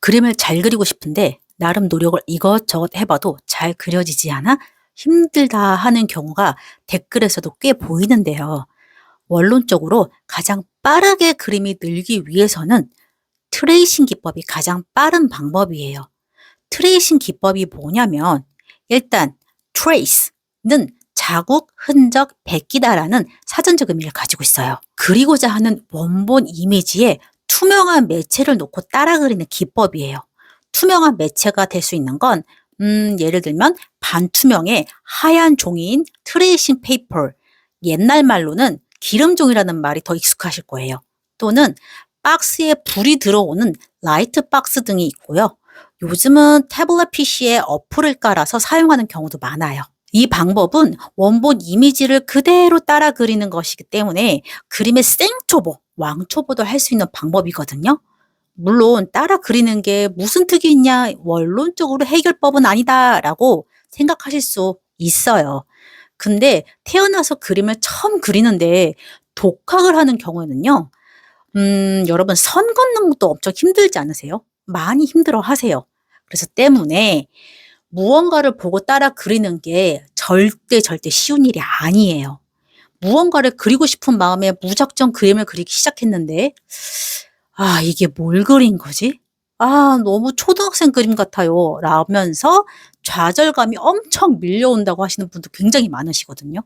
그림을 잘 그리고 싶은데 나름 노력을 이것저것 해봐도 잘 그려지지 않아 힘들다 하는 경우가 댓글에서도 꽤 보이는데요. 원론적으로 가장 빠르게 그림이 늘기 위해서는 트레이싱 기법이 가장 빠른 방법이에요. 트레이싱 기법이 뭐냐면 일단 trace는 자국, 흔적, 베끼다라는 사전적 의미를 가지고 있어요. 그리고자 하는 원본 이미지에 투명한 매체를 놓고 따라 그리는 기법이에요. 투명한 매체가 될 수 있는 건 예를 들면 반투명의 하얀 종이인 트레이싱 페이퍼, 옛날 말로는 기름종이라는 말이 더 익숙하실 거예요. 또는 박스에 불이 들어오는 라이트 박스 등이 있고요. 요즘은 태블릿 PC에 어플을 깔아서 사용하는 경우도 많아요. 이 방법은 원본 이미지를 그대로 따라 그리는 것이기 때문에 그림의 생초보, 왕초보도 할 수 있는 방법이거든요. 물론 따라 그리는 게 무슨 특이 있냐, 원론적으로 해결법은 아니다라고 생각하실 수 있어요. 근데 태어나서 그림을 처음 그리는데 독학을 하는 경우에는요. 여러분 선 긋는 것도 엄청 힘들지 않으세요? 많이 힘들어 하세요. 그래서 때문에 무언가를 보고 따라 그리는 게 절대 쉬운 일이 아니에요. 무언가를 그리고 싶은 마음에 무작정 그림을 그리기 시작했는데 이게 뭘 그린 거지? 너무 초등학생 그림 같아요. 라면서 좌절감이 엄청 밀려온다고 하시는 분도 굉장히 많으시거든요.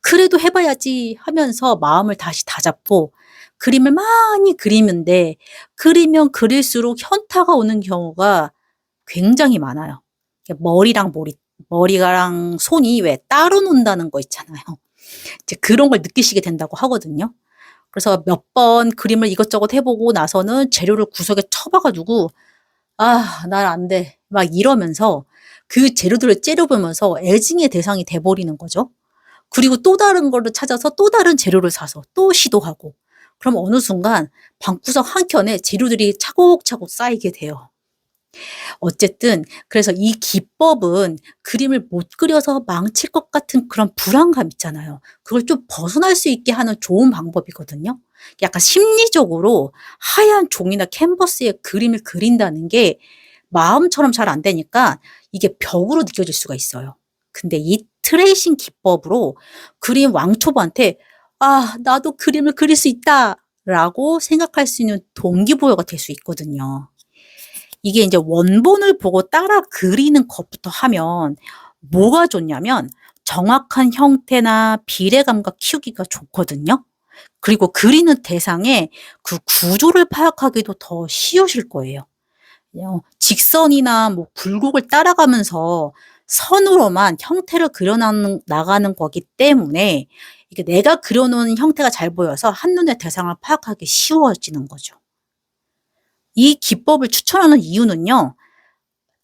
그래도 해봐야지 하면서 마음을 다시 다잡고 그림을 많이 그리는데 그리면 그릴수록 현타가 오는 경우가 굉장히 많아요. 머리랑 손이 왜 따로 논다는 거 있잖아요. 이제 그런 걸 느끼시게 된다고 하거든요. 그래서 몇 번 그림을 이것저것 해보고 나서는 재료를 구석에 쳐봐가지고 난 안 돼. 막 이러면서 그 재료들을 째려보면서 애증의 대상이 돼버리는 거죠. 그리고 또 다른 거를 찾아서 또 다른 재료를 사서 또 시도하고 그럼 어느 순간 방구석 한켠에 재료들이 차곡차곡 쌓이게 돼요. 어쨌든 그래서 이 기법은 그림을 못 그려서 망칠 것 같은 그런 불안감 있잖아요. 그걸 좀 벗어날 수 있게 하는 좋은 방법이거든요. 약간 심리적으로 하얀 종이나 캔버스에 그림을 그린다는 게 마음처럼 잘 안 되니까 이게 벽으로 느껴질 수가 있어요. 근데 이 트레이싱 기법으로 그림 왕초보한테 나도 그림을 그릴 수 있다 라고 생각할 수 있는 동기부여가 될 수 있거든요. 이게 이제 원본을 보고 따라 그리는 것부터 하면 뭐가 좋냐면 정확한 형태나 비례 감각 키우기가 좋거든요. 그리고 그리는 대상의 그 구조를 파악하기도 더 쉬우실 거예요. 그냥 직선이나 뭐 굴곡을 따라가면서 선으로만 형태를 나가는 거기 때문에 이게 내가 그려놓은 형태가 잘 보여서 한눈에 대상을 파악하기 쉬워지는 거죠. 이 기법을 추천하는 이유는요.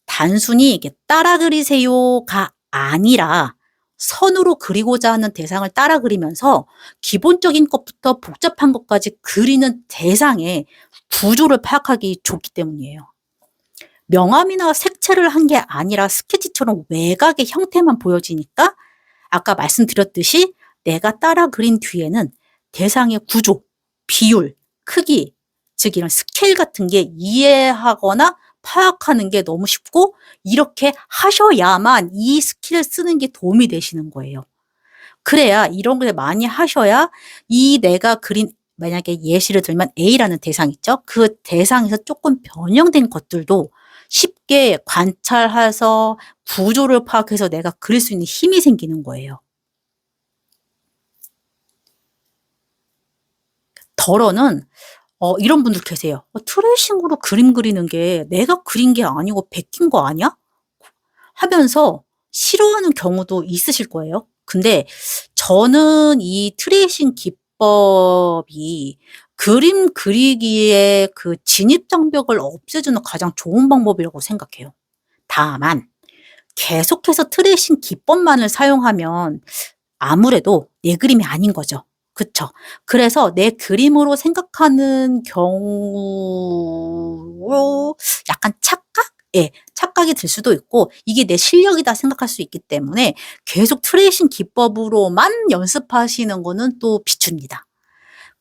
단순히 이게 따라 그리세요가 아니라 선으로 그리고자 하는 대상을 따라 그리면서 기본적인 것부터 복잡한 것까지 그리는 대상의 구조를 파악하기 좋기 때문이에요. 명암이나 색채를 한 게 아니라 스케치처럼 외곽의 형태만 보여지니까 아까 말씀드렸듯이 내가 따라 그린 뒤에는 대상의 구조, 비율, 크기, 즉 이런 스케일 같은 게 이해하거나 파악하는 게 너무 쉽고 이렇게 하셔야만 이 스킬을 쓰는 게 도움이 되시는 거예요. 그래야 이런 걸 많이 하셔야 이 내가 그린 만약에 예시를 들면 A라는 대상 있죠? 그 대상에서 조금 변형된 것들도 쉽게 관찰해서 구조를 파악해서 내가 그릴 수 있는 힘이 생기는 거예요. 덜어는 이런 분들 계세요. 트레이싱으로 그림 그리는 게 내가 그린 게 아니고 베낀 거 아니야? 하면서 싫어하는 경우도 있으실 거예요. 근데 저는 이 트레이싱 기법이 그림 그리기에 그 진입 장벽을 없애주는 가장 좋은 방법이라고 생각해요. 다만 계속해서 트레이싱 기법만을 사용하면 아무래도 내 그림이 아닌 거죠. 그쵸? 그래서 내 그림으로 생각하는 경우로 약간 착각? 예, 착각이 들 수도 있고 이게 내 실력이다 생각할 수 있기 때문에 계속 트레이싱 기법으로만 연습하시는 거는 또 비춥니다.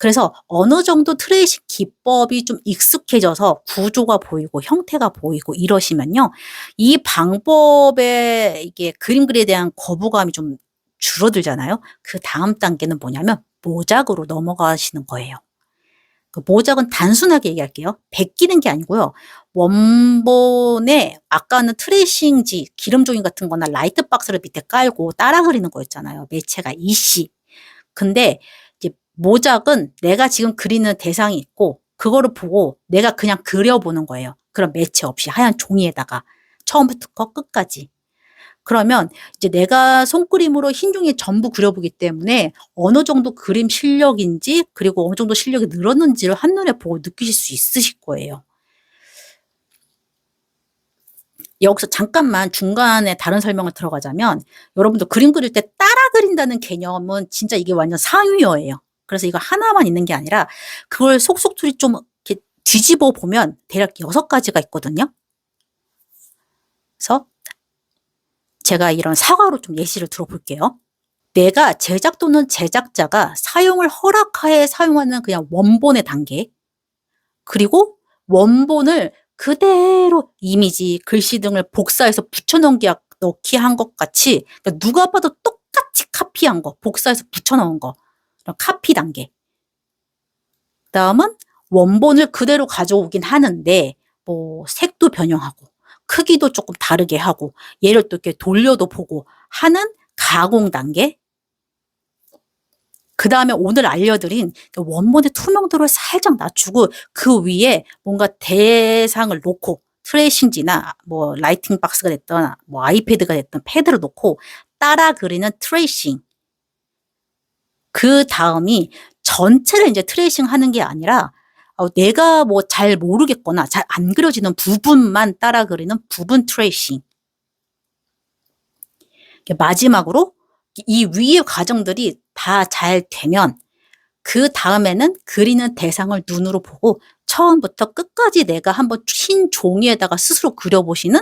그래서 어느 정도 트레이싱 기법이 좀 익숙해져서 구조가 보이고 형태가 보이고 이러시면요. 이 방법에 이게 그림 그리기에 대한 거부감이 좀 줄어들잖아요. 그다음 단계는 뭐냐면 모작으로 넘어가시는 거예요. 그 모작은 단순하게 얘기할게요. 베끼는 게 아니고요. 원본에 아까는 트레이싱지, 기름 종이 같은 거나 라이트 박스를 밑에 깔고 따라 그리는 거였잖아요. 매체가 이씨. 근데 이제 모작은 내가 지금 그리는 대상이 있고 그거를 보고 내가 그냥 그려보는 거예요. 그런 매체 없이 하얀 종이에다가 처음부터 끝까지. 그러면 이제 내가 손그림으로 흰 종이에 전부 그려보기 때문에 어느 정도 그림 실력인지 그리고 어느 정도 실력이 늘었는지를 한눈에 보고 느끼실 수 있으실 거예요. 여기서 잠깐만 중간에 다른 설명을 들어가자면 여러분도 그림 그릴 때 따라 그린다는 개념은 진짜 이게 완전 상위어예요. 그래서 이거 하나만 있는 게 아니라 그걸 속속들이 좀 이렇게 뒤집어 보면 대략 6가지가 있거든요. 그래서 제가 이런 사과로 좀 예시를 들어볼게요. 내가 제작 또는 제작자가 사용을 허락하에 사용하는 그냥 원본의 단계, 그리고 원본을 그대로 이미지, 글씨 등을 복사해서 넣기 한 것 같이 그러니까 누가 봐도 똑같이 카피한 거, 복사해서 붙여넣은 거, 카피 단계. 그다음은 원본을 그대로 가져오긴 하는데 뭐 색도 변형하고 크기도 조금 다르게 하고 얘를 또 이렇게 돌려도 보고 하는 가공 단계. 그 다음에 오늘 알려드린 원본의 투명도를 살짝 낮추고 그 위에 뭔가 대상을 놓고 트레이싱지나 뭐 라이팅 박스가 됐든 뭐 아이패드가 됐든 패드를 놓고 따라 그리는 트레이싱. 그 다음이 전체를 이제 트레이싱 하는 게 아니라 내가 뭐 잘 모르겠거나 잘 안 그려지는 부분만 따라 그리는 부분 트레이싱. 마지막으로 이 위의 과정들이 다 잘 되면 그 다음에는 그리는 대상을 눈으로 보고 처음부터 끝까지 내가 한번 흰 종이에다가 스스로 그려보시는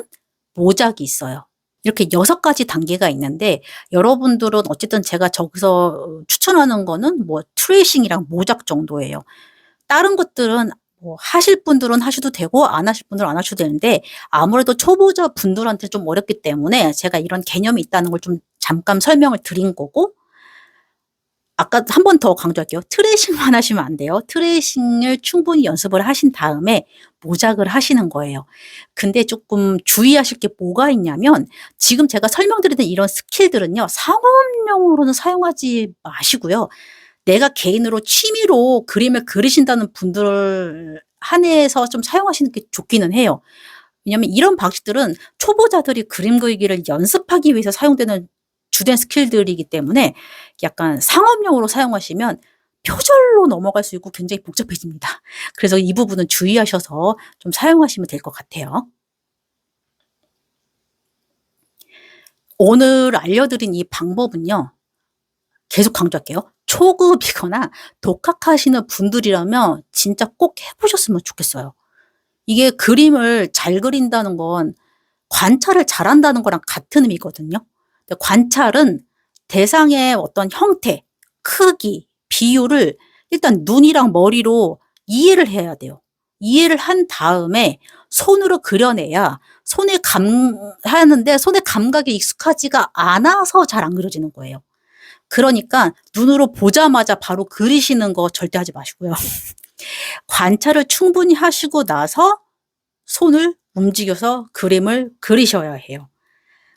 모작이 있어요. 이렇게 6가지 단계가 있는데 여러분들은 어쨌든 제가 저기서 추천하는 거는 뭐 트레이싱이랑 모작 정도예요. 다른 것들은 뭐 하실 분들은 하셔도 되고 안 하실 분들은 안 하셔도 되는데 아무래도 초보자 분들한테 좀 어렵기 때문에 제가 이런 개념이 있다는 걸 좀 잠깐 설명을 드린 거고, 아까 한 번 더 강조할게요. 트레이싱만 하시면 안 돼요. 트레이싱을 충분히 연습을 하신 다음에 모작을 하시는 거예요. 근데 조금 주의하실 게 뭐가 있냐면 지금 제가 설명드리는 이런 스킬들은요. 상업용으로는 사용하지 마시고요. 내가 개인으로 취미로 그림을 그리신다는 분들 한해서 좀 사용하시는 게 좋기는 해요. 왜냐면 이런 방식들은 초보자들이 그림 그리기를 연습하기 위해서 사용되는 주된 스킬들이기 때문에 약간 상업용으로 사용하시면 표절로 넘어갈 수 있고 굉장히 복잡해집니다. 그래서 이 부분은 주의하셔서 좀 사용하시면 될 것 같아요. 오늘 알려드린 이 방법은요. 계속 강조할게요. 초급이거나 독학하시는 분들이라면 진짜 꼭 해보셨으면 좋겠어요. 이게 그림을 잘 그린다는 건 관찰을 잘한다는 거랑 같은 의미거든요. 관찰은 대상의 어떤 형태, 크기, 비율을 일단 눈이랑 머리로 이해를 해야 돼요. 이해를 한 다음에 손으로 그려내야 하는데 손의 감각이 익숙하지가 않아서 잘 안 그려지는 거예요. 그러니까 눈으로 보자마자 바로 그리시는 거 절대 하지 마시고요. 관찰을 충분히 하시고 나서 손을 움직여서 그림을 그리셔야 해요.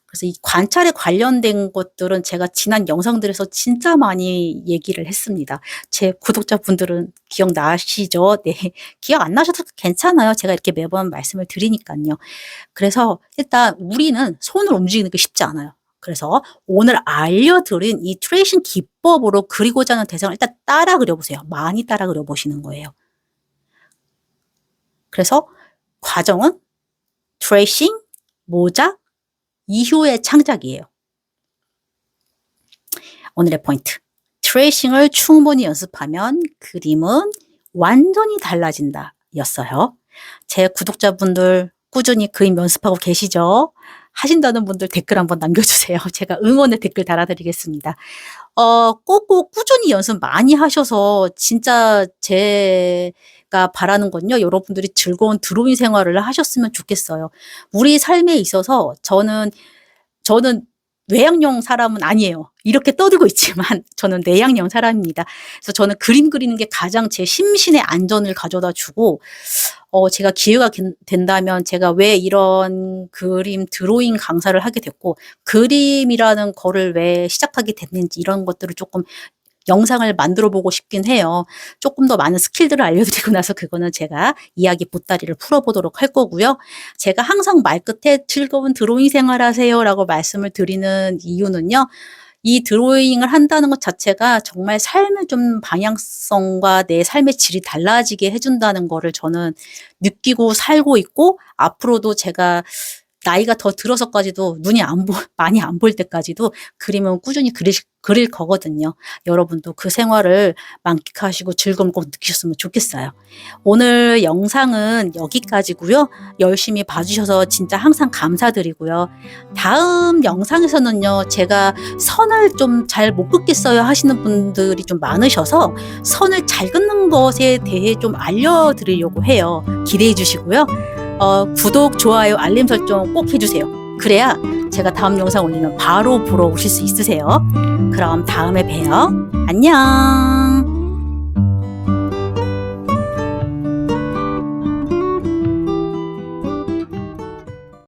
그래서 이 관찰에 관련된 것들은 제가 지난 영상들에서 진짜 많이 얘기를 했습니다. 제 구독자분들은 기억나시죠? 네. 기억 안 나셔도 괜찮아요. 제가 이렇게 매번 말씀을 드리니까요. 그래서 일단 우리는 손을 움직이는 게 쉽지 않아요. 그래서 오늘 알려드린 이 트레이싱 기법으로 그리고자 하는 대상을 일단 따라 그려보세요. 많이 따라 그려보시는 거예요. 그래서 과정은 트레이싱, 모작, 이후의 창작이에요. 오늘의 포인트. 트레이싱을 충분히 연습하면 그림은 완전히 달라진다 였어요. 제 구독자분들 꾸준히 그림 연습하고 계시죠? 하신다는 분들 댓글 한번 남겨주세요. 제가 응원의 댓글 달아드리겠습니다. 꼭꼭 꾸준히 연습 많이 하셔서 진짜 제가 바라는 건요. 여러분들이 즐거운 드로잉 생활을 하셨으면 좋겠어요. 우리 삶에 있어서 저는 외향형 사람은 아니에요. 이렇게 떠들고 있지만 저는 내향형 사람입니다. 그래서 저는 그림 그리는 게 가장 제 심신의 안전을 가져다 주고 제가 기회가 된다면 제가 왜 이런 그림 드로잉 강사를 하게 됐고 그림이라는 거를 왜 시작하게 됐는지 이런 것들을 조금 영상을 만들어 보고 싶긴 해요. 조금 더 많은 스킬들을 알려드리고 나서 그거는 제가 이야기 보따리를 풀어보도록 할 거고요. 제가 항상 말끝에 즐거운 드로잉 생활하세요 라고 말씀을 드리는 이유는요. 이 드로잉을 한다는 것 자체가 정말 삶의 좀 방향성과 내 삶의 질이 달라지게 해준다는 거를 저는 느끼고 살고 있고 앞으로도 제가 나이가 더 들어서까지도 눈이 많이 안 보일 때까지도 그림은 꾸준히 그릴 거거든요. 여러분도 그 생활을 만끽하시고 즐거움 꼭 느끼셨으면 좋겠어요. 오늘 영상은 여기까지고요. 열심히 봐주셔서 진짜 항상 감사드리고요. 다음 영상에서는요. 제가 선을 좀 잘 못 긋겠어요 하시는 분들이 좀 많으셔서 선을 잘 긋는 것에 대해 좀 알려드리려고 해요. 기대해 주시고요. 구독, 좋아요, 알림 설정 꼭 해주세요. 그래야 제가 다음 영상 올리면 바로 보러 오실 수 있으세요. 그럼 다음에 봬요. 안녕.